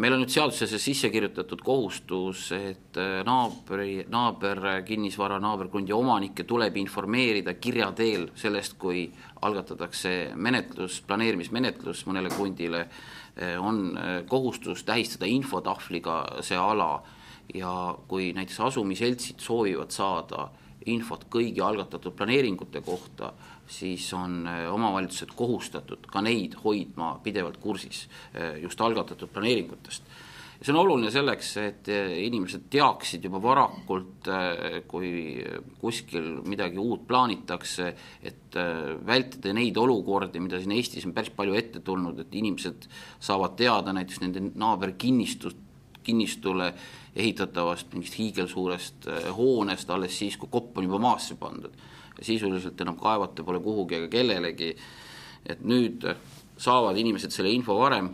Meil on nüüd seadusesse sisse kirjutatud kohustus, et naaber kinnisvara, naaberkrundi omanikke tuleb informeerida kirja teel sellest, kui algatatakse menetlus, planeerimismenetlus mõnele krundile, on kohustus tähistada infotahvliga see ala ja kui näiteks asumiseltsid soovivad saada infot kõigi algatatud planeeringute kohta, siis on omavalitsused kohustatud ka neid hoidma pidevalt kursis just algatatud planeeringutest. See on oluline selleks, et inimesed teaksid juba varakult, kui kuskil midagi uut plaanitakse, et vältida neid olukordi, mida siin Eestis on päris palju ette tulnud, et inimesed saavad teada näiteks nende naaberkinnistule ehitatavast mingist hiigelsuurest hoonest alles siis, kui kopp on juba maasse pandud. Ja sisuliselt enam kaevata pole kuhugi ega kellelegi. Et nüüd saavad inimesed selle info varem,